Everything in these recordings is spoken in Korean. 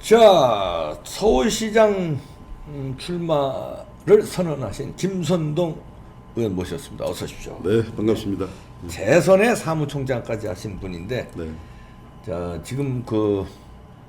자, 서울시장 출마를 선언하신 김선동 의원 모셨습니다. 어서 오십시오. 네, 반갑습니다. 재선의 사무총장까지 하신 분인데, 네. 자, 지금 그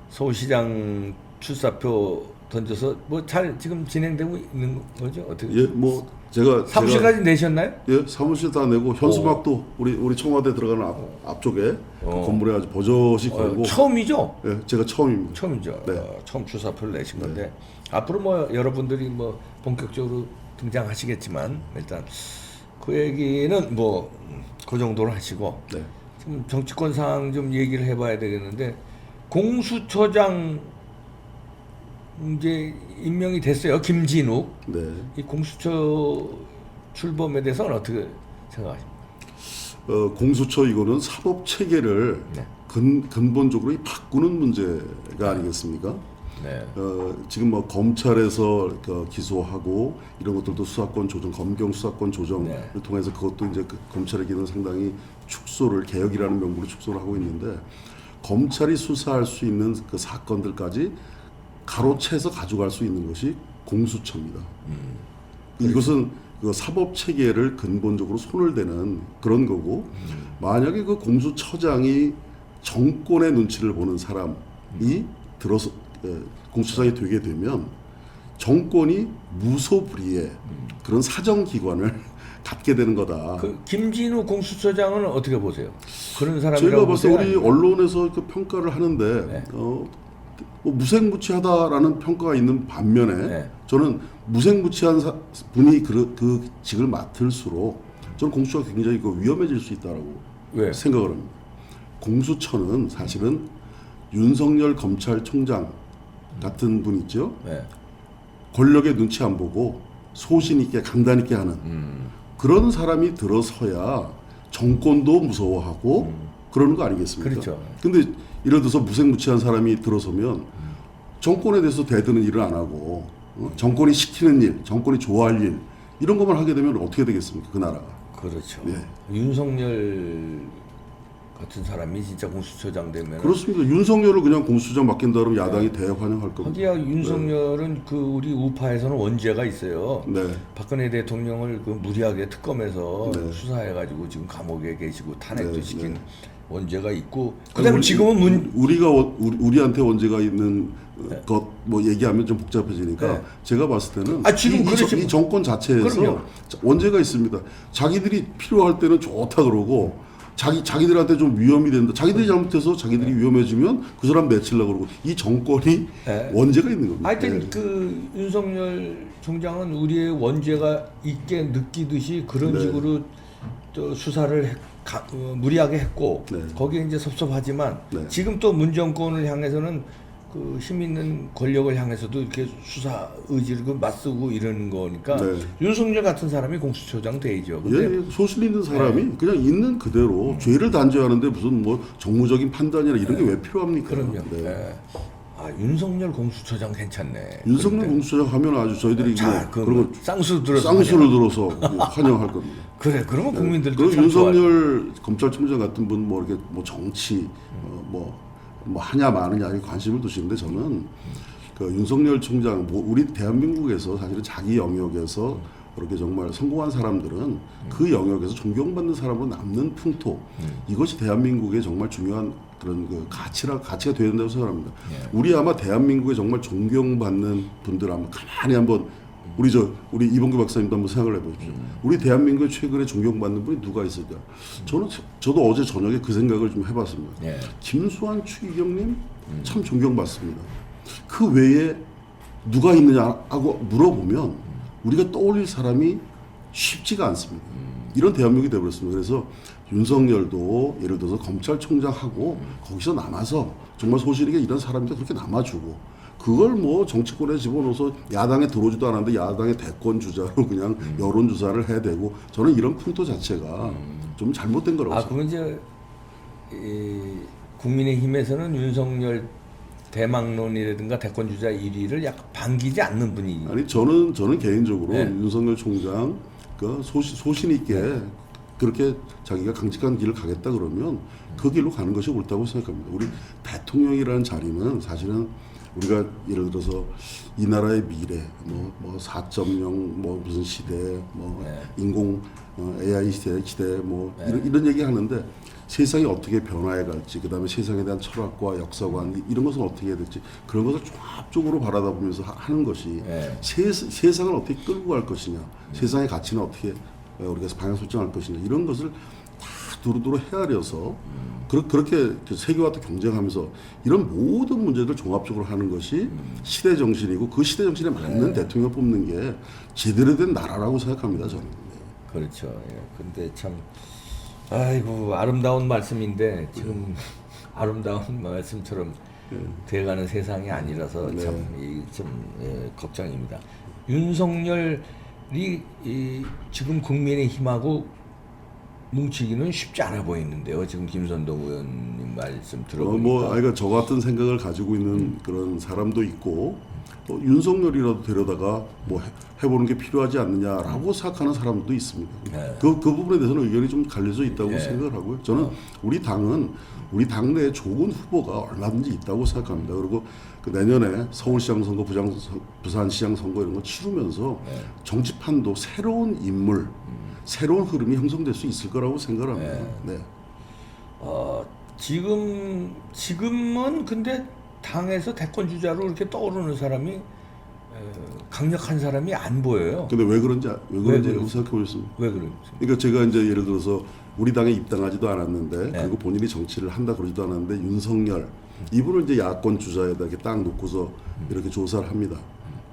서울시장 출사표 던져서 뭐 잘 지금 진행되고 있는 거죠? 어떻게? 예, 뭐 제가 사무실까지 내셨나요? 예, 사무실 다 내고 현수막도 우리 청와대 들어가는 앞쪽에 그 건물에 아주 버젓이 걸고. 처음이죠? 예, 제가 처음입니다. 처음이죠. 네. 처음 출사표를 내신 건데 앞으로 뭐 여러분들이 뭐 본격적으로 등장하시겠지만 일단 그 얘기는 뭐 그 정도로 하시고 네. 지금 정치권상 좀 얘기를 해봐야 되겠는데 공수처장 이제 임명이 됐어요. 김진욱. 네. 이 공수처 출범에 대해서는 어떻게 생각하십니까? 공수처 이거는 사법 체계를 네. 근본적으로 바꾸는 문제가 아니겠습니까? 네. 지금 뭐 검찰에서 기소하고 이런 것들도 수사권 조정, 검경 수사권 조정을 네. 통해서 그것도 이제 그 검찰의 기능 상당히 축소를 개혁이라는 명분으로 축소를 하고 있는데 검찰이 수사할 수 있는 그 사건들까지 가로채서 가져갈 수 있는 것이 공수처입니다. 이것은 그 사법 체계를 근본적으로 손을 대는 그런 거고 만약에 그 공수처장이 정권의 눈치를 보는 사람이 들어서 공수처장이 되게 되면 정권이 무소불위의 그런 사정기관을 갖게 되는 거다. 그 김진우 공수처장은 어떻게 보세요? 그런 저희가 사람이라고 봤을 때 보세요? 우리 언론에서 그 평가를 하는데 네. 뭐 무색무취하다라는 평가가 있는 반면에 네. 저는 무색무취한 분이 그 직을 맡을수록 저는 공수처가 굉장히 위험해질 수 있다라고 왜? 생각을 합니다. 공수처는 사실은 윤석열 검찰총장 같은 분 있죠. 네. 권력의 눈치 안 보고 소신 있게 강단 있게 하는 그런 사람이 들어서야 정권도 무서워하고 그러는 거 아니겠습니까? 그렇죠. 근데 예를 들어서 무색무취한 사람이 들어서면 정권에 대해서 대드는 일을 안 하고 정권이 시키는 일, 정권이 좋아할 일 이런 것만 하게 되면 어떻게 되겠습니까? 그 나라가. 그렇죠. 네. 윤석열 같은 사람이 진짜 공수처장 되면 그렇습니다. 윤석열을 그냥 공수처장 맡긴다 그러면 야당이 대환영할 겁니다. 하기야 윤석열은 그 우리 우파에서는 원죄가 있어요. 네. 박근혜 대통령을 그 무리하게 특검에서 네. 수사해가지고 지금 감옥에 계시고 탄핵도 네, 시킨 네. 원죄가 있고 그다음에 지금은 우리한테 원죄가 있는 것 뭐 얘기하면 좀 복잡해지니까 네. 제가 봤을 때는 지금 이 정권 자체에서 그럼요. 원죄가 있습니다. 자기들이 필요할 때는 좋다 그러고 자기들한테 좀 위험이 된다. 자기들이 잘못해서 자기들이 위험해지면 그 사람 내치려고 그러고 이 정권이 네. 원죄가 있는 겁니다. 하여튼 네. 그 윤석열 총장은 우리의 원죄가 있게 느끼듯이 그런 네. 식으로 또 수사를 무리하게 했고 네. 거기에 이제 섭섭하지만 네. 지금 또 문정권을 향해서는 그 힘 있는 권력을 향해서도 이렇게 수사 의지를 맞서고 이러는 거니까 네. 윤석열 같은 사람이 공수처장 되죠. 근데 예, 소실 있는 사람이 그냥 있는 그대로 죄를 단죄하는데 무슨 뭐 정무적인 판단이나 이런 게 왜 필요합니까? 그럼요. 네. 예. 아 윤석열 공수처장 괜찮네. 윤석열 그런데 공수처장 하면 아주 저희들이 자, 뭐 그런 거 쌍수 들어서 쌍수를 들어서 환영할 겁니다. 그래, 그러면 국민들도 그리고 참 좋아요. 윤석열 검찰총장 같은 분 뭐 이렇게 뭐 정치 뭐 하냐 마느냐 에 관심을 두시는데 저는 그 윤석열 총장 우리 대한민국에서 사실은 자기 영역에서 그렇게 정말 성공한 사람들은 그 영역에서 존경받는 사람으로 남는 풍토 이것이 대한민국의 정말 중요한 그런 그 가치가 되어야 된다고 생각합니다. 우리 아마 대한민국에 정말 존경받는 분들 한번 가만히 한번 우리 이봉규 박사님도 한번 생각을 해보십시오. 우리 대한민국에 최근에 존경받는 분이 누가 있을까? 저도 어제 저녁에 그 생각을 좀 해봤습니다. 예. 김수환 추기경님 참 존경받습니다. 그 외에 누가 있느냐고 물어보면 우리가 떠올릴 사람이 쉽지가 않습니다. 이런 대한민국이 되어버렸습니다. 그래서 윤석열도 예를 들어서 검찰총장하고 거기서 남아서 정말 소실하게 이런 사람들 그렇게 남아주고 그걸 뭐 정치권에 집어넣어서 야당에 들어오지도 않았는데 야당의 대권 주자로 그냥 여론조사를 해야 되고 저는 이런 풍토 자체가 좀 잘못된 거라고 그건 이제 국민의힘에서는 윤석열 대망론이라든가 대권 주자 1위를 약간 반기지 않는 분이. 아니 저는 개인적으로 네. 윤석열 총장 그 소신 있게 그렇게 자기가 강직한 길을 가겠다 그러면 그 길로 가는 것이 옳다고 생각합니다. 우리 대통령이라는 자리는 사실은 우리가 예를 들어서 이 나라의 미래, 뭐 4.0, 뭐 무슨 시대, 뭐 인공 AI 시대, 뭐 이런 얘기 하는데 세상이 어떻게 변화해 갈지, 그다음에 세상에 대한 철학과 역사관 이런 것은 어떻게 해야 될지 그런 것을 종합적으로 바라다보면서 하는 것이 세상을 어떻게 끌고 갈 것이냐, 세상의 가치는 어떻게 우리가 방향 설정할 것이냐 이런 것을 다 두루두루 헤아려서 그렇게 세계와 또 경쟁하면서 이런 모든 문제들 종합적으로 하는 것이 시대 정신이고 그 시대 정신에 맞는 대통령 뽑는 게 제대로 된 나라라고 생각합니다 저는. 그렇죠. 예. 근데 참 아이고 아름다운 말씀인데 지금 아름다운 말씀처럼 돼가는 세상이 아니라서 참 걱정입니다. 윤석열이 지금 국민의힘하고 뭉치기는 쉽지 않아 보이는데요. 지금 김선동 의원님 말씀 들어보니까. 그러니까 저 같은 생각을 가지고 있는 그런 사람도 있고 윤석열이라도 데려다가 뭐 해보는 게 필요하지 않느냐라고 생각하는 사람도 있습니다. 그 부분에 대해서는 의견이 좀 갈려져 있다고 생각을 하고요. 저는 우리 당내에 좋은 후보가 얼마든지 있다고 생각합니다. 그리고 그 내년에 서울시장 선거, 부산시장 선거 이런 거 치르면서 정치판도 새로운 인물, 새로운 흐름이 형성될 수 있을 거라고 생각합니다. 네. 지금은 근데 당에서 대권 주자로 이렇게 떠오르는 사람이 강력한 사람이 안 보여요. 근데 왜 그런지 생각해 보셨습니까? 왜 그런지. 그러니까 제가 이제 예를 들어서 우리 당에 입당하지도 않았는데 그리고 본인이 정치를 한다 그러지도 않았는데 윤석열 이분을 이제 야권 주자에다 이렇게 딱 놓고서 이렇게 조사를 합니다.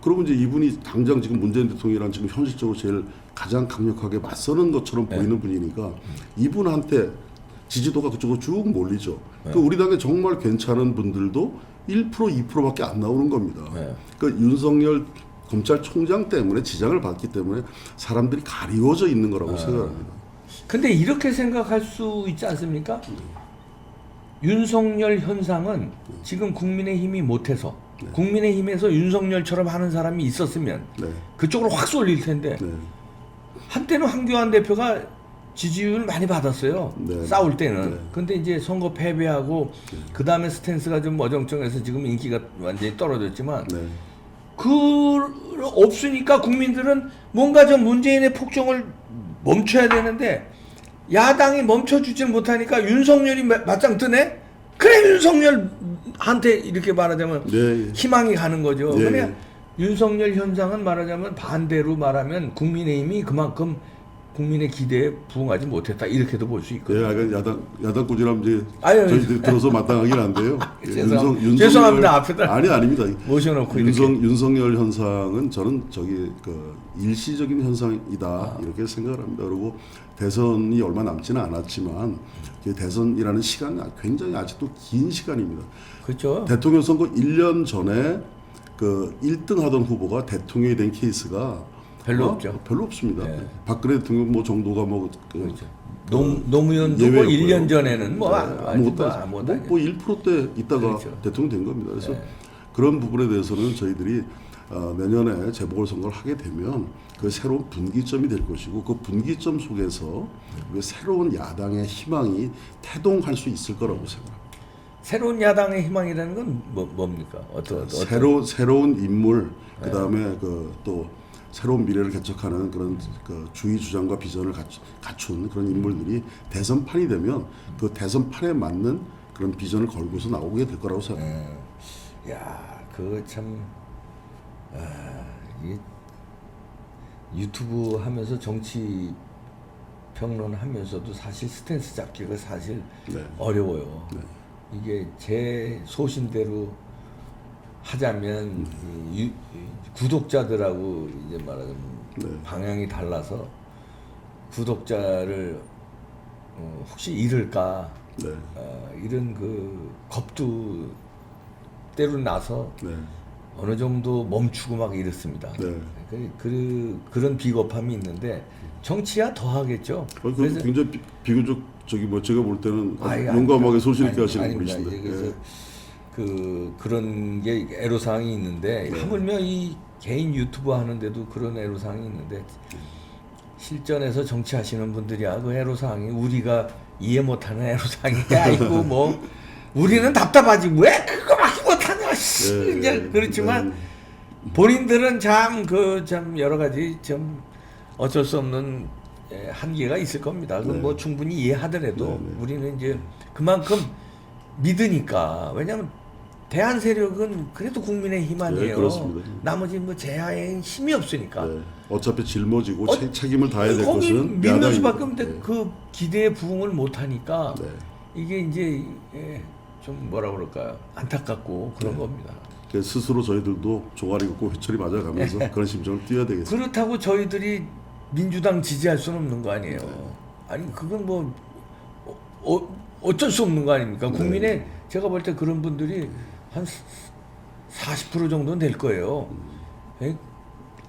그러면 이제 이분이 당장 지금 문재인 대통령이랑 지금 현실적으로 제일 가장 강력하게 맞서는 것처럼 보이는 분이니까 이분한테 지지도가 그쪽으로 쭉 몰리죠. 그 우리 당에 정말 괜찮은 분들도 1% 2%밖에 안 나오는 겁니다. 그 윤석열 검찰총장 때문에 지장을 받기 때문에 사람들이 가리워져 있는 거라고 생각합니다. 근데 이렇게 생각할 수 있지 않습니까? 윤석열 현상은 지금 국민의힘이 못해서 국민의힘에서 윤석열처럼 하는 사람이 있었으면 그쪽으로 확 쏠릴 텐데 한때는 황교안 대표가 지지율 많이 받았어요. 싸울 때는. 근데 이제 선거 패배하고 그 다음에 스탠스가 좀 어정쩡해서 지금 인기가 완전히 떨어졌지만 없으니까 국민들은 뭔가 좀 문재인의 폭정을 멈춰야 되는데 야당이 멈춰주지 못하니까 윤석열이 맞짱 뜨네? 그래 윤석열한테 이렇게 말하자면 희망이 가는 거죠. 그냥 윤석열 현상은 말하자면 반대로 말하면 국민의힘이 그만큼 국민의 기대에 부응하지 못했다 이렇게도 볼 수 있거든요. 야당 꾸지람 이제 저희 들어서 마땅하긴 한데요. 죄송합니다. 앞에다 아닙니다. 모셔놓고 윤석열 현상은 저는 그 일시적인 현상이다 이렇게 생각을 합니다. 그리고 대선이 얼마 남지는 않았지만 대선이라는 시간이 굉장히 아직도 긴 시간입니다. 그렇죠. 대통령 선거 1년 전에 그 1등 하던 후보가 대통령이 된 케이스가 별로 없죠. 별로 없습니다. 박근혜 대통령 뭐 정도가 그렇죠. 노무현도 뭐 1년 전에는 아무것도 1%대 있다가 대통령 된 겁니다. 그래서 그런 부분에 대해서는 저희들이 내년에 재보궐선거를 하게 되면 그 새로운 분기점이 될 것이고 그 분기점 속에서 새로운 야당의 희망이 태동할 수 있을 거라고 생각합니다. 새로운 야당의 희망이라는 건 뭡니까? 새로운 인물, 그 다음에 또 새로운 미래를 개척하는 그런 그 주의 주장과 비전을 갖춘 그런 인물들이 대선판이 되면 그 대선판에 맞는 그런 비전을 걸고서 나오게 될 거라고 생각합니다. 야, 그거 참 이게 유튜브 하면서 정치 평론하면서도 사실 스탠스 잡기가 사실 어려워요. 이게 제 소신대로 하자면 구독자들하고 이제 말하자면 방향이 달라서 구독자를 혹시 잃을까 이런 그 겁도 때로 나서 어느 정도 멈추고 막 이렇습니다. 그런 비겁함이 있는데 정치야 더 하겠죠. 그래서 굉장히 비교적 제가 볼 때는 용감하게 소신 있게 하시는 분이신데. 그래서 그런 게 애로사항이 있는데 하물며 이 개인 유튜브 하는데도 그런 애로사항이 있는데 실전에서 정치하시는 분들이야 그 애로사항이 우리가 이해 못하는 애로사항이 아니고 뭐 우리는 답답하지 왜 그거밖에 못하냐 아니야. 씨. 예, 이제 그렇지만 네. 본인들은 참 여러 가지 좀 어쩔 수 없는 한계가 있을 겁니다. 그건 네. 뭐 충분히 이해하더라도 네, 네. 우리는 이제 그만큼 믿으니까. 왜냐하면 대한 세력은 그래도 국민의 힘 아니에요. 네, 그렇습니다. 나머지 뭐 제하에는 힘이 없으니까. 네. 어차피 жил모지고 어, 책임을 다해야 될 거기 것은 믿는 야당입니다. 수밖에 없는데 네. 그 기대에 부응을 못하니까 네. 이게 이제 좀 뭐라 그럴까요? 안타깝고 그런 네. 겁니다. 그 스스로 저희들도 종아리 긋고 회초리 맞아가면서 그런 심정을 띄워야 되겠습니다. 그렇다고 저희들이 민주당 지지할 수는 없는 거 아니에요. 네. 아니 그건 뭐 어쩔 수 없는 거 아닙니까? 네. 국민의 제가 볼 때 그런 분들이 한 40% 정도는 될 거예요. 예?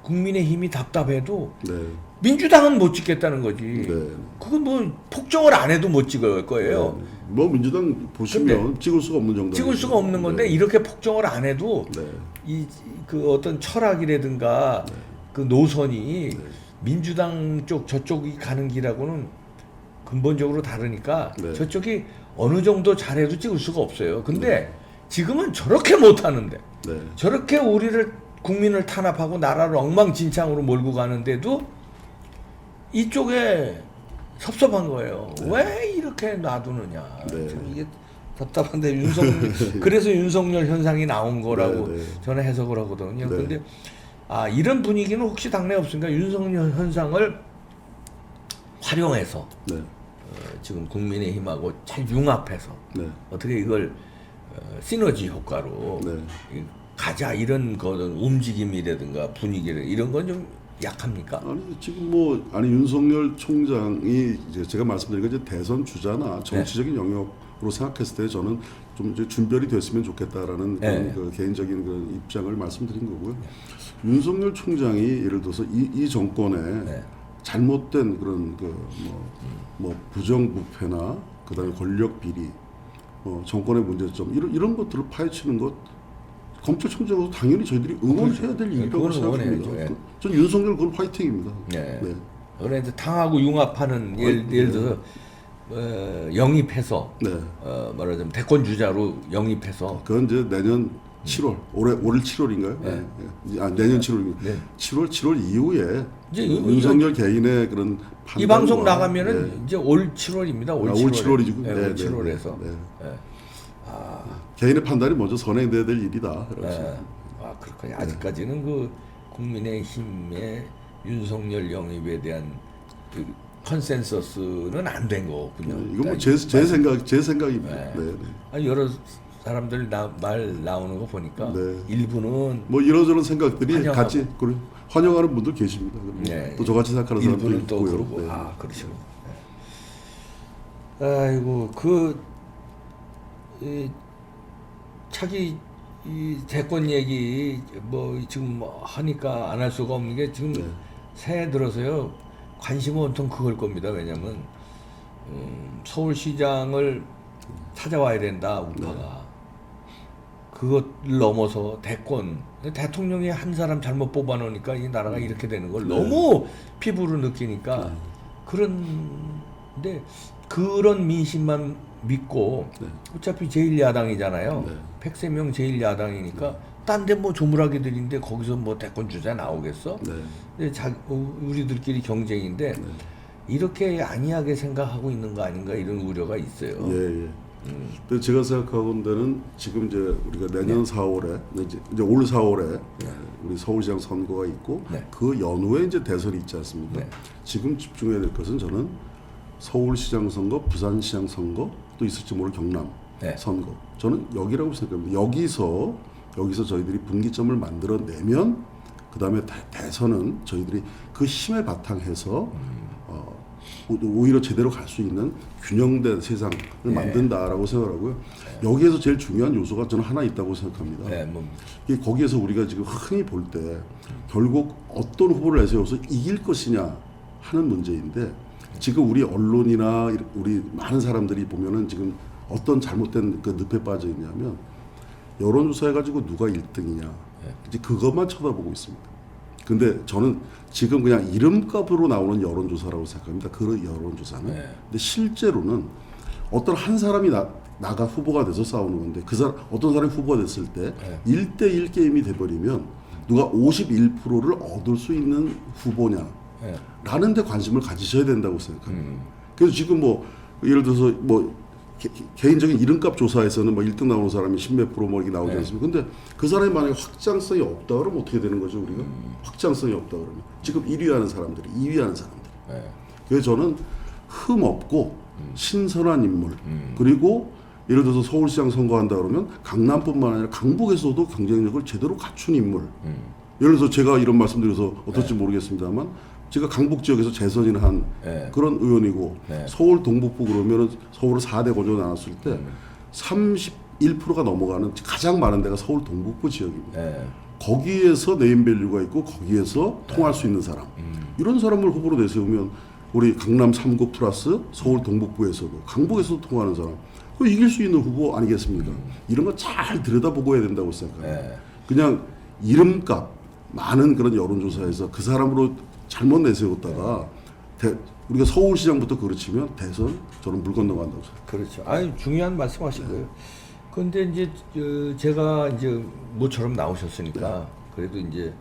국민의 힘이 답답해도 네. 민주당은 못 찍겠다는 거지. 네. 그건 뭐 폭정을 안 해도 못 찍을 거예요. 네. 뭐 민주당 보시면 찍을 수가 없는 정도. 찍을 수가 없는 건데 네. 이렇게 폭정을 안 해도 네. 이 그 어떤 철학이라든가 그 노선이 민주당 쪽 저쪽이 가는 길하고는 근본적으로 다르니까 네. 저쪽이 어느 정도 잘해도 찍을 수가 없어요. 근데 지금은 저렇게 못 하는데 네. 저렇게 우리를 국민을 탄압하고 나라를 엉망진창으로 몰고 가는데도 이쪽에 섭섭한 거예요. 왜 이렇게 놔두느냐. 네. 참 이게 답답한데 그래서 윤석열 현상이 나온 거라고 네, 네. 저는 해석을 하거든요. 네. 그런데 이런 분위기는 혹시 당내 없으니까 윤석열 현상을 활용해서 네. 지금 국민의힘하고 잘 융합해서 네. 어떻게 이걸 시너지 효과로 네. 가자 이런 거는 움직임이라든가 분위기를 이런 건 좀 약합니까? 아니 지금 윤석열 총장이 이제 제가 말씀드린 건 이제 대선 주자나 정치적인 영역으로 생각했을 때 저는 좀 이제 준별이 됐으면 좋겠다라는 그런 그 개인적인 그 입장을 말씀드린 거고요. 윤석열 총장이 예를 들어서 이 정권에 잘못된 그런 뭐 부정부패나 그다음에 권력 비리, 정권의 문제점 이런 것들을 파헤치는 것. 검찰총장으로 당연히 저희들이 응원해야 될 일이라고 그건 생각합니다. 응원해야죠. 전 윤석열 그건 화이팅입니다. 네. 네. 그런데 당하고 융합하는 예를 들어서 영입해서 네. 말하자면 대권 주자로 영입해서 그건 이제 내년 7월, 올해 7월인가요? 네. 네. 내년 7월. 네. 7월 이후에 이제 윤석열 개인의 그런 이 방송 판단과, 나가면은 네. 이제 올 7월입니다. 올 7월에. 올 7월이죠. 네, 올 7월에서. 네. 네. 개인의 판단이 먼저 선행돼야 될 일이다. 네. 그렇군요. 아직까지는 그 국민의힘의 윤석열 영입에 대한 그 컨센서스는 안 된 거군요. 이건 뭐 제 생각입니다. 네. 네. 네. 아니, 여러 사람들 말 나오는 거 보니까 네. 일부는 뭐 이런저런 생각들이 환영하고. 같이 환영하는 분들 계십니다. 네. 또 저같이 생각하는 사람도 일부는 또 있고요. 그러고 네. 그러시고. 아이고 자기 이 대권 얘기 뭐 지금 하니까 안 할 수가 없는 게 지금 네. 새해 들어서요 관심은 온통 그걸 겁니다. 왜냐면 서울시장을 찾아와야 된다 우파가. 그것을 넘어서 대통령이 한 사람 잘못 뽑아놓으니까 이 나라가 이렇게 되는 걸 너무 피부로 느끼니까 그런데 그런 민심만 믿고 어차피 제1야당이잖아요. 네. 100세 제1야당이니까 딴 데 뭐 조물하기들인데 거기서 뭐 대권 주자 나오겠어? 네. 근데 우리들끼리 경쟁인데 이렇게 안이하게 생각하고 있는 거 아닌가 이런 우려가 있어요. 예, 예. 근데 제가 생각하건대는 지금 이제 우리가 내년 4월에 이제 올 4월에 우리 서울시장 선거가 있고 그 연후에 이제 대선이 있지 않습니까? 지금 집중해야 될 것은 저는 서울시장 선거, 부산시장 선거 또 있을지 모를 경남 선거. 저는 여기라고 생각합니다. 여기서 저희들이 분기점을 만들어내면 그 다음에 대선은 저희들이 그 힘에 바탕해서 오히려 제대로 갈 수 있는 균형된 세상을 만든다라고 생각하고요. 여기에서 제일 중요한 요소가 저는 하나 있다고 생각합니다. 이게 거기에서 우리가 지금 흔히 볼 때 결국 어떤 후보를 내세워서 이길 것이냐 하는 문제인데 지금 우리 언론이나 우리 많은 사람들이 보면은 지금 어떤 잘못된 그 늪에 빠져 있냐면 여론조사해가지고 누가 1등이냐 이제 그것만 쳐다보고 있습니다. 근데 저는 지금 그냥 이름값으로 나오는 여론조사라고 생각합니다. 그 여론조사는. 근데 실제로는 어떤 한 사람이 나가 후보가 돼서 싸우는 건데 그 사람 어떤 사람이 후보가 됐을 때 네. 1대1 게임이 돼버리면 누가 51%를 얻을 수 있는 후보냐 예. 라는 데 관심을 가지셔야 된다고 생각합니다. 그래서 지금 뭐 예를 들어서 뭐 개인적인 이름값 조사에서는 뭐 1등 나오는 사람이 10몇 프로 뭐 이렇게 나오지 네. 않습니까? 근데 그 사람이 만약에 확장성이 없다 그러면 어떻게 되는 거죠, 우리가? 확장성이 없다 그러면. 지금 1위 하는 사람들이, 2위 하는 사람들이. 예. 그래서 저는 흠 없고 신선한 인물 그리고 예를 들어서 서울시장 선거한다 그러면 강남뿐만 아니라 강북에서도 경쟁력을 제대로 갖춘 인물. 예를 들어서 제가 이런 말씀드려서 어떨지 모르겠습니다만 제가 강북 지역에서 재선을 한 네. 그런 의원이고 네. 서울 동북부 그러면은 서울을 4대 고조 나눴을 때 31%가 넘어가는 가장 많은 데가 서울 동북부 지역입니다. 예. 거기에서 네임밸류가 있고 거기에서 통할 수 있는 사람 이런 사람을 후보로 내세우면 우리 강남 3구 플러스 서울 동북부에서도 강북에서도 통하는 사람 그 이길 수 있는 후보 아니겠습니까? 이런 거 잘 들여다보고 해야 된다고 생각합니다. 네. 그냥 이름값 많은 그런 여론조사에서 그 사람으로 잘못 내세웠다가 우리가 서울시장부터 그렇지면 대선 저는 물 건너간다고 생각합니다. 그렇죠. 아니 중요한 말씀하신 거예요. 근데 이제 제가 이제 모처럼 나오셨으니까 그래도 이제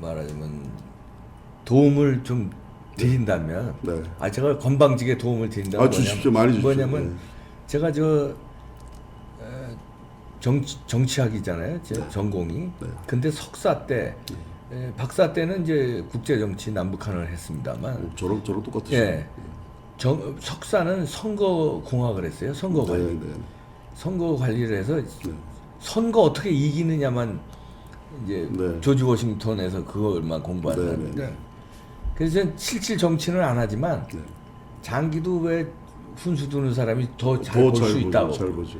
말하자면 도움을 좀 드린다면, 네. 제가 건방지게 도움을 드린다면 주십시오. 많이 주십시오. 뭐냐면 네. 제가 정치학이잖아요. 제 전공이. 네. 근데 석사 때 박사 때는 이제 국제 정치 남북한을 했습니다만, 저랑 똑같으시죠. 예. 석사는 선거 공학을 했어요. 선거 관리. 네, 네. 선거 관리를 해서 선거 어떻게 이기느냐만 이제 네. 조지 워싱턴에서 그걸만 공부하는 네, 사람인데, 네. 그래서 저는 실질 정치는 안 하지만 네. 장기도 왜 훈수 두는 사람이 더 잘 볼 수 있다고. 잘 보죠.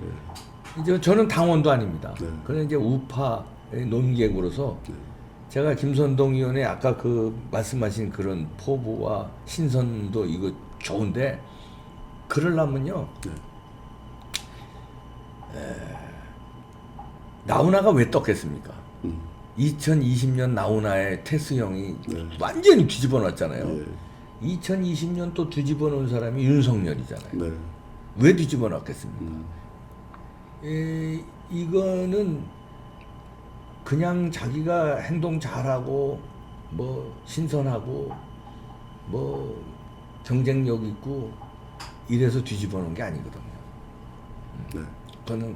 이제 저는 당원도 아닙니다. 네. 그런 이제 우파의 논객으로서 네. 제가 김선동 의원의 아까 그 말씀하신 그런 포부와 신선도 이거 좋은데 그러려면요. 네. 나훈아가 왜 떴겠습니까? 2020년 나훈아의 테스 형이 완전히 뒤집어 놨잖아요. 네. 2020년 또 뒤집어 놓은 사람이 윤석열이잖아요. 네. 왜 뒤집어 놨겠습니까? 이거는 그냥 자기가 행동 잘하고 뭐 신선하고 뭐 경쟁력 있고 이래서 뒤집어 놓은 게 아니거든요. 네. 저는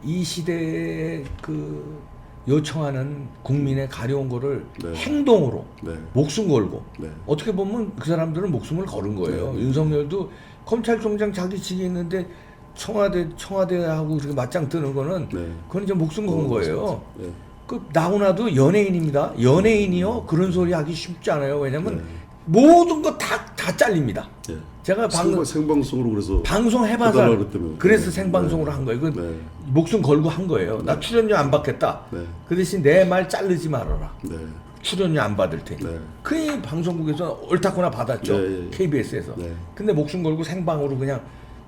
이 시대에 그 요청하는 국민의 가려운 거를 네. 행동으로 네. 목숨 걸고 네. 어떻게 보면 그 사람들은 목숨을 걸은 거예요. 윤석열도 검찰총장 자기직이 있는데 청와대하고 이렇게 맞짱 뜨는 거는 그건 이제 목숨 건 거예요. 네. 그 나훈아도 연예인입니다. 연예인이요 그런 소리 하기 쉽지 않아요. 왜냐면 모든 거 다 잘립니다. 네. 제가 생방송으로 그래서 방송 해봐서 해달라고 그랬다며요. 그래서 네. 생방송으로 한 거예요. 그 네. 목숨 걸고 한 거예요. 나 출연료 안 받겠다. 네. 그 대신 내 말 자르지 말아라. 네. 출연료 안 받을 테니. 네. 그 방송국에서 옳다거나 받았죠. 네. KBS에서. 네. 근데 목숨 걸고 생방으로 그냥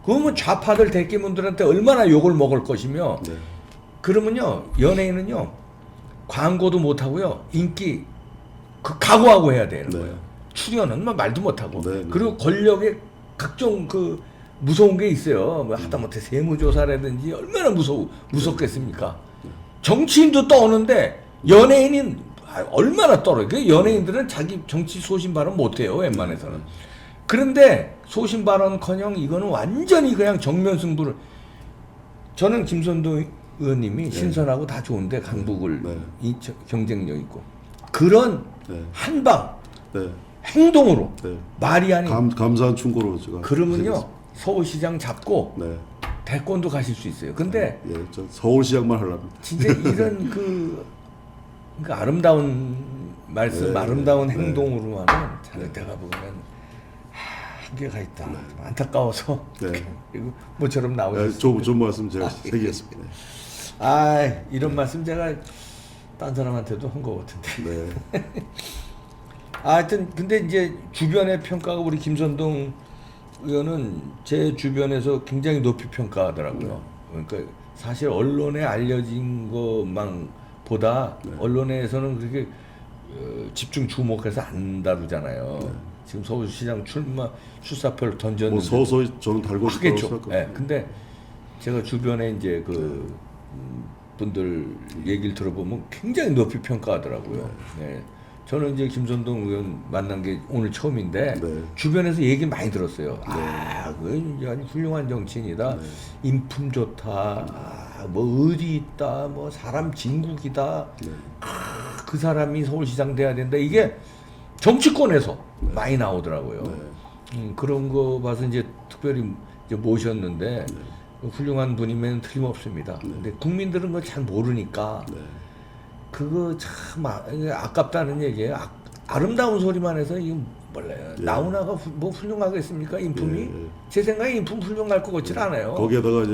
그러면 좌파들 대기문들한테 얼마나 욕을 먹을 것이며 네. 그러면요 연예인은요 광고도 못 하고요 인기 각오하고 해야 되는 네. 거예요. 출연은 뭐 말도 못 하고 네, 네. 그리고 권력에 각종 그 무서운 게 있어요. 뭐 하다못해 세무조사라든지 얼마나 무섭겠습니까? 정치인도 떠오는데 연예인은 얼마나 떨어요. 그 연예인들은 자기 정치 소신 발언 못 해요. 웬만해서는. 그런데 소신 발언커녕 이거는 완전히 그냥 정면 승부를. 저는 김선도 의원님이 신선하고 다 좋은데 강북을 경쟁력 있고 그런 한방 네. 행동으로 네. 말이 아닌 감사한 충고로 제가 그러면요 서울시장 잡고 네. 대권도 가실 수 있어요. 근데 예, 저 서울시장만 하려면 진짜 이런 그 아름다운 말씀, 아름다운 행동으로만은 내가 보면 한계가 있다. 좀 안타까워서 그리고 모처럼 나오셨어요. 좋은 말씀 제가 새기겠습니다. 이런 말씀 제가 딴 사람한테도 한 것 같은데. 네. 하여튼 근데 이제 주변의 평가가 우리 김선동 의원은 제 주변에서 굉장히 높이 평가하더라고요. 그러니까 사실 언론에 알려진 것만 보다 언론에서는 그렇게 집중 주목해서 안 다루잖아요. 지금 서울시장 출사표를 뭐 던졌는데 서서히 저는 달고 싶다고 하겠죠. 생각합니다. 네, 근데 제가 주변에 이제 그 분들 얘기를 들어보면 굉장히 높이 평가하더라고요. 네. 저는 이제 김선동 의원 만난 게 오늘 처음인데 네. 주변에서 얘기 많이 들었어요. 아, 그 아주 훌륭한 정치인이다. 네. 인품 좋다. 아, 뭐 의리 있다. 뭐 사람 진국이다. 네. 아, 그 사람이 서울시장 돼야 된다. 이게 정치권에서 많이 나오더라고요. 네. 그런 거 봐서 이제 특별히 이제 모셨는데 훌륭한 분이면 틀림없습니다. 근데 국민들은 그걸 잘 모르니까 네. 그거 참 아깝다는 얘기예요. 아름다운 소리만 해서 이거 몰라요. 예. 나훈아가 뭐 훌륭하겠습니까? 인품이? 예, 예. 제 생각에 인품 훌륭할 것 같질 않아요. 거기에다가 이제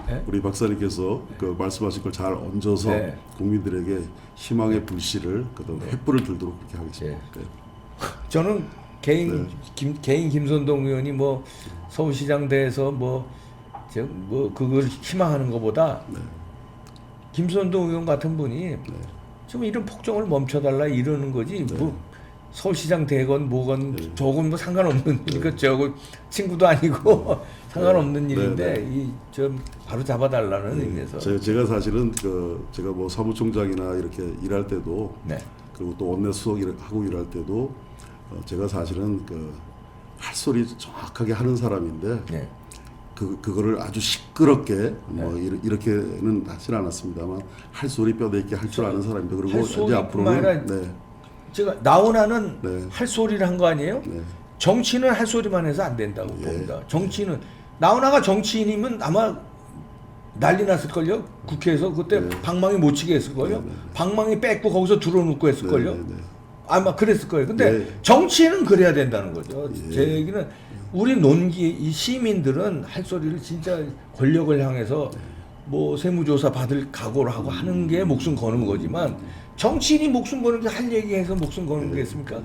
네? 우리 박사님께서 그 말씀하신 걸 잘 얹어서 네. 국민들에게 희망의 불씨를 그다음 횃불을 들도록 그렇게 하겠습니다. 네. 저는 개인 김선동 의원이 뭐 서울시장 돼서 뭐 그걸 희망하는 것보다 김선동 의원 같은 분이 좀 이런 폭정을 멈춰달라 이러는 거지. 뭐 서울시장 되건 뭐건 저건 뭐 상관없는 일이니까 저하고 친구도 아니고 상관없는 일인데 이 좀 바로 잡아달라는 의미에서. 제가 사실은 제가 뭐 사무총장이나 이렇게 일할 때도 네. 그리고 또 원내 수석 하고 일할 때도 제가 사실은 할 소리 정확하게 하는 사람인데 네. 그거를 아주 시끄럽게 뭐 이렇게는 하진 않았습니다만 할 소리 뼈대있게 할 줄 아는 사람입니다. 그리고 할 이제 소리뿐만 아니라 앞으로는 제가 나훈아는 네. 할 소리를 한 거 아니에요? 네. 정치는 할 소리만 해서 안 된다고 예. 봅니다. 정치는 나훈아가 정치인이면 아마 난리 났을걸요? 국회에서 그때 네. 방망이 못 치게 했을걸요? 네, 네. 방망이 뺏고 거기서 들어놓고 했을걸요? 네, 네, 네. 아마 그랬을 거예요. 근데 네. 정치인은 그래야 된다는 거죠. 예. 제 얘기는 우리 이 시민들은 할 소리를 진짜 권력을 향해서 뭐 세무조사 받을 각오를 하고 하는 게 목숨 거는 거지만 정치인이 목숨 거는 게 할 얘기해서 목숨 거는 거겠습니까?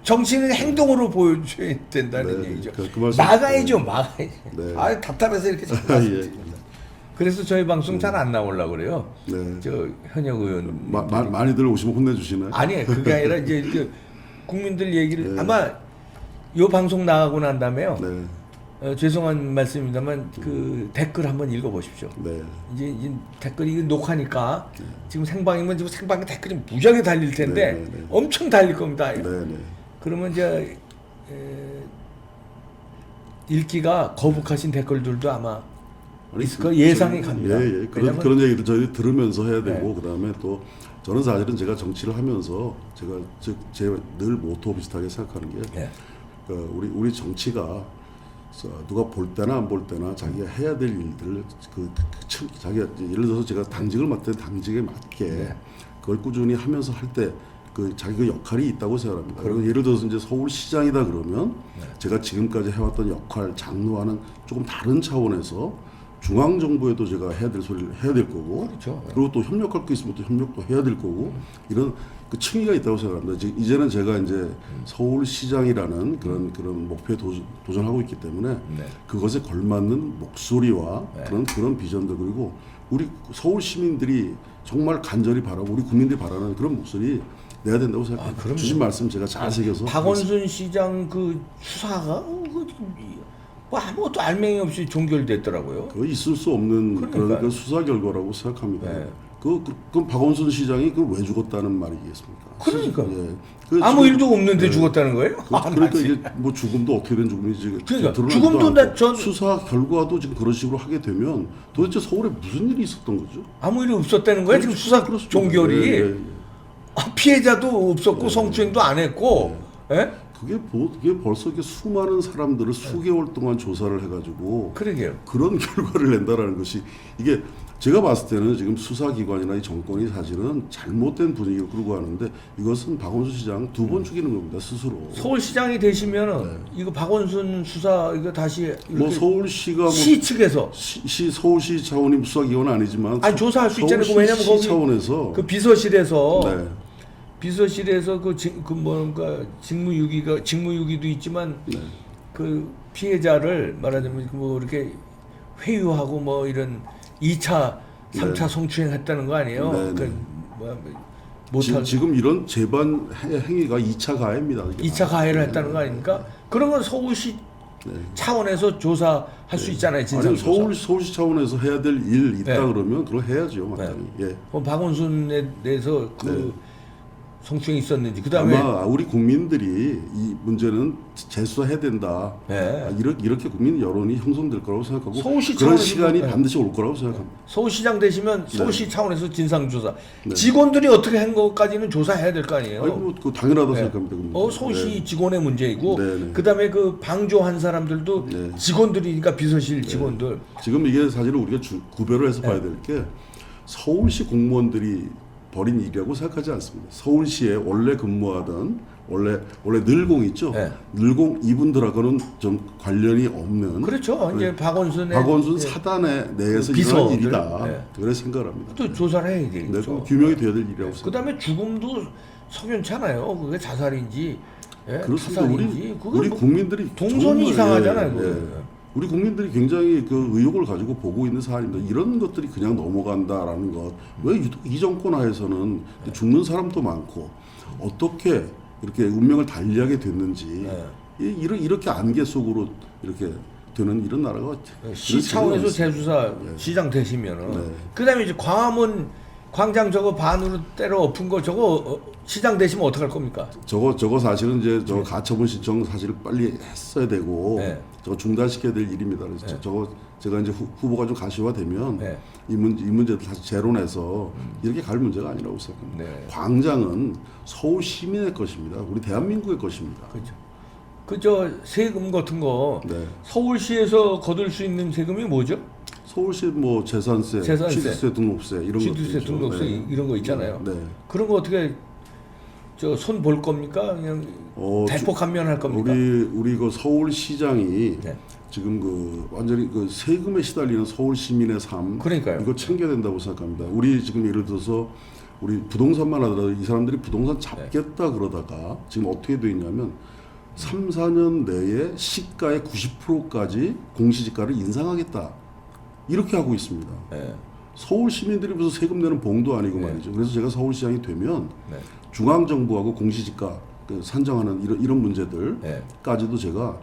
정치인은 행동으로 보여줘야 된다는 네. 얘기죠. 그 말씀- 막아야죠, 막아야죠. 네. 아, 답답해서 이렇게 자꾸 예. 말씀드립니다. 그래서 저희 방송 잘 안 나오려고 그래요. 네. 저 현역 의원. 많이들 오시면 혼내주시나요? 아니, 그게 아니라 이제 이렇게 국민들 얘기를 아마 요 방송 나가고 난 다음에요. 네. 죄송한 말씀입니다만 그 댓글 한번 읽어보십시오. 네. 이제 댓글이 이게 녹화니까 지금 생방이면 지금 생방에 댓글이 무지하게 달릴 텐데 네, 네, 네. 엄청 달릴 겁니다. 네. 네. 그러면 이제 읽기가 거북하신 댓글들도 아마 있을 거 예상이 갑니다. 예, 예. 왜냐면- 그런 얘기도 저희 들으면서 해야 되고 네. 그다음에 또 저는 사실은 제가 정치를 하면서 제가 제 늘 모토 비슷하게 생각하는 게 네. 우리 정치가 누가 볼 때나 안 볼 때나 자기가 해야 될 일들을 자기가 예를 들어서 제가 당직을 맡을 때 당직에 맞게 네. 그걸 꾸준히 하면서 할 때 자기 그 역할이 있다고 생각합니다. 그리고 예를 들어서 이제 서울시장이다 그러면 제가 지금까지 해왔던 역할 장르와는 조금 다른 차원에서 중앙 정부에도 제가 해야 될 소리를 해야 될 거고, 그렇죠. 그리고 또 협력할 게 있으면 또 협력도 해야 될 거고 이런 그 층위가 있다고 생각합니다. 이제는 제가 이제 서울시장이라는 그런 목표에 도전하고 있기 때문에 네. 그것에 걸맞는 목소리와 그런 비전들 그리고 우리 서울 시민들이 정말 간절히 바라고 우리 국민들이 바라는 그런 목소리 내야 된다고 생각합니다. 그럼요. 주신 말씀 제가 잘 새겨서 박원순 시장 그 수사가 뭐 아무것도 알맹이 없이 종결됐더라고요. 그 있을 수 없는 그러니까요. 그런 그 수사 결과라고 생각합니다. 네. 그럼 박원순 시장이 그 왜 죽었다는 말이겠습니까? 그러니까. 예. 아무 지금- 일도 없는데 네. 죽었다는 거예요? 그러니까 이게 뭐 죽음도 어떻게 된 죽음인지 그러니까 드러나지도 죽음도 않고 전- 수사 결과도 지금 그런 식으로 하게 되면 도대체 서울에 무슨 일이 있었던 거죠? 아무 일이 없었다는 거예요? 지금 수사 그렇습니다. 종결이 예, 예, 예. 피해자도 없었고 성추행도 안 했고 예? 그게 벌써 이렇게 수많은 사람들을 수개월 동안 조사를 해가지고 그러게요. 그런 결과를 낸다라는 것이 이게 제가 봤을 때는 지금 수사기관이나 이 정권이 사실은 잘못된 분위기를 끌고 가는데 이것은 박원순 시장 두 번 죽이는 겁니다 스스로. 서울시장이 되시면은 이거 박원순 수사 이거 다시 이렇게 뭐 서울시가 시 측에서 서울시 차원이 수사기관은 아니지만 아니 조사할 수 있잖아요. 서울시 왜냐면 거기 차원에서 그 비서실에서 네. 비서실에서 그 뭔가 직무유기도 있지만 네. 그 피해자를 말하자면 뭐 이렇게 회유하고 뭐 이런 2차, 3차 네. 성추행했다는 거 아니에요? 네, 네. 그 뭐야, 못할 지금 이런 재반 행위가 2차 가해입니다. 2차 가해를 했다는 거 아닙니까? 그런 건 서울시 네. 차원에서 조사할 수 있잖아요. 진상 아니, 조사. 서울시 차원에서 해야 될 일 있다 네. 그러면 그걸 해야죠, 마땅히. 예. 박원순에 대해서 그 네. 성추행이 있었는지 그다음에 아마 우리 국민들이 이 문제는 재수사해야 된다. 네. 이렇게 국민 여론이 형성될 거라고 생각하고 서울시 그런 차원에서 시간이 네. 반드시 올 거라고 생각합니다. 서울시장 되시면 서울시 차원에서 진상조사. 네. 직원들이 어떻게 한 것까지는 조사해야 될 거 아니에요. 아니, 뭐, 그 당연하다고 네. 생각합니다. 그 문제. 서울시 네. 직원의 문제이고 네, 네. 그다음에 그 방조한 사람들도 네. 직원들이니까 비서실 직원들. 지금 이게 사실은 우리가 구별을 해서 봐야 될 게 서울시 공무원들이 벌인 일이라고 생각하지 않습니다. 서울시에 원래 근무하던 원래 늘공 있죠. 네. 늘공 이분들하고는 좀 관련이 없는 그렇죠. 이제 박원순 사단에 내에서 비서들. 일어난 일이다. 네. 그래 생각을 합니다. 또 조사를 해야 네, 되겠죠. 그럼 규명이 돼야 될 일이라고 생각합니다. 그다음에 죽음도 석연찮아요. 그게 자살인지 그렇습니다. 타살인지 그게 우리 뭐 국민들이 동선이 정말, 이상하잖아요. 예, 그거. 예. 우리 국민들이 굉장히 그 의혹을 가지고 보고 있는 사안입니다. 이런 것들이 그냥 넘어간다라는 것. 왜 유독 이 정권 하에서는 죽는 사람도 많고 어떻게 이렇게 운명을 달리하게 됐는지 이렇게 안개 속으로 이렇게 되는 이런 나라가 시 차원에서 재수사 시장 되시면은 그다음에 이제 광화문 광장 저거 반으로 때려 엎은 거 저거 시장 되시면 어떡할 겁니까? 저거 사실은 이제 저 가처분 신청 사실 빨리 했어야 되고 네. 저거 중단시켜야 될 일입니다. 그래서 저거 제가 이제 후보가 좀 가시화되면 네. 이 문제를 다시 재론해서 이렇게 갈 문제가 아니라고 생각합니다. 네. 광장은 서울 시민의 것입니다. 우리 대한민국의 것입니다. 그죠. 그저 세금 같은 거 네. 서울시에서 거둘 수 있는 세금이 뭐죠? 서울시 뭐 재산세, 취득세, 등록세 이런 취득세, 것들 등록세 이런 거 있잖아요. 네. 그런 거 어떻게 저 손 볼 겁니까? 그냥 대폭 감면할 겁니까? 우리 그 서울시장이 네. 지금 그 완전히 그 세금에 시달리는 서울 시민의 삶, 그러니까요. 이거 챙겨야 된다고 생각합니다. 우리 지금 예를 들어서 우리 부동산만 하더라도 이 사람들이 부동산 잡겠다 그러다가 지금 어떻게 돼 있냐면 3, 4년 내에 시가의 90%까지 공시지가를 인상하겠다 이렇게 하고 있습니다. 네. 서울 시민들이 무슨 세금 내는 봉도 아니고 말이죠. 그래서 제가 서울시장이 되면 네. 중앙정부하고 공시지가 산정하는 이런 문제들까지도 제가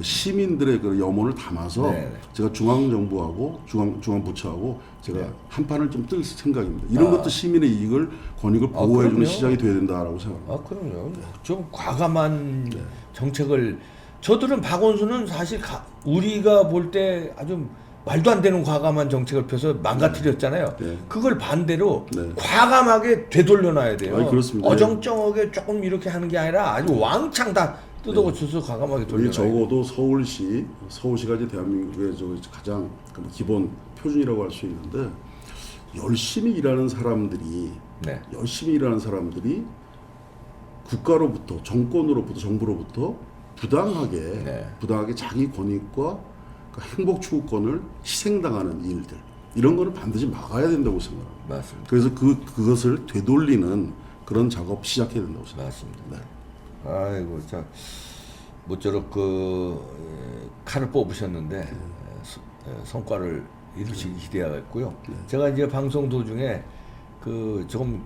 시민들의 그 염원을 담아서 제가 중앙정부하고 중앙부처하고 제가 한 판을 좀 뜰 생각입니다. 이런 것도 시민의 이익을 권익을 보호해주는 그럼요. 시장이 돼야 된다라고 생각합니다. 그럼요. 좀 과감한 정책을 저들은 박원순은 사실 우리가 볼 때 아주 말도 안 되는 과감한 정책을 펴서 망가뜨렸잖아요. 네. 그걸 반대로 네. 과감하게 되돌려놔야 돼요. 아니, 그렇습니다. 어정쩡하게 조금 이렇게 하는 게 아니라 아주 왕창 다 뜯어고쳐서 과감하게 우리 돌려놔야 돼요. 적어도 서울시가 이제 대한민국의 가장 기본 표준이라고 할 수 있는데 열심히 일하는 사람들이 국가로부터 정부로부터 부당하게 자기 권익과 그 행복 추구권을 희생당하는 일들 이런 거는 반드시 막아야 된다고 생각합니다. 맞습니다. 그래서 그것을 되돌리는 그런 작업 시작해야 된다고 생각합니다. 맞습니다. 아이고 참 모쪼록 그 칼을 뽑으셨는데 성과를 이루시기 기대하겠고요. 제가 이제 방송 도중에 그 조금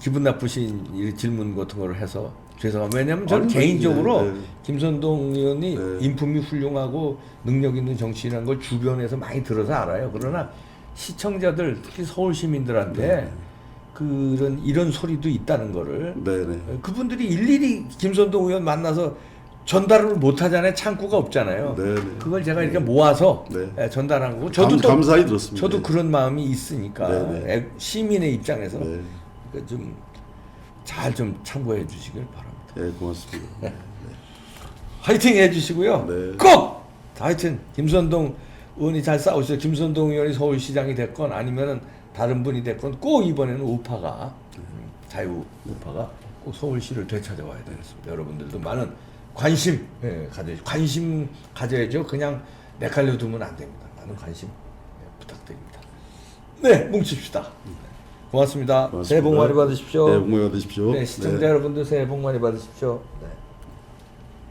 기분 나쁘신 이 질문 같은 거를 해서 죄송합니다. 왜냐하면 저는 개인적으로 김선동 의원이 인품이 훌륭하고 능력 있는 정치인이라는 걸 주변에서 많이 들어서 알아요. 그러나 시청자들 특히 서울 시민들한테 이런 소리도 있다는 거를 그분들이 일일이 김선동 의원 만나서 전달을 못 하잖아요. 창구가 없잖아요. 그걸 제가 이렇게 모아서 전달한 거고 저도 감사히 들었습니다. 저도 그런 마음이 있으니까 시민의 입장에서 좀 잘 좀 참고해 주시길 바랍니다. 네, 고맙습니다. 화이팅 해주시고요. 꼭 하여튼 김선동 의원이 잘 싸우시죠. 김선동 의원이 서울시장이 됐건 아니면은 다른 분이 됐건 꼭 이번에는 우파가 자유 우파가 꼭 서울시를 되찾아와야 되겠습니다. 여러분들도 많은 관심 가져야죠. 그냥 내칼려 두면 안 됩니다. 많은 관심 부탁드립니다. 네, 뭉칩시다. 고맙습니다. 새해 복 많이 받으십시오. 네, 복 많이 받으십시오. 네, 시청자 여러분들 새해 복 많이 받으십시오. 네.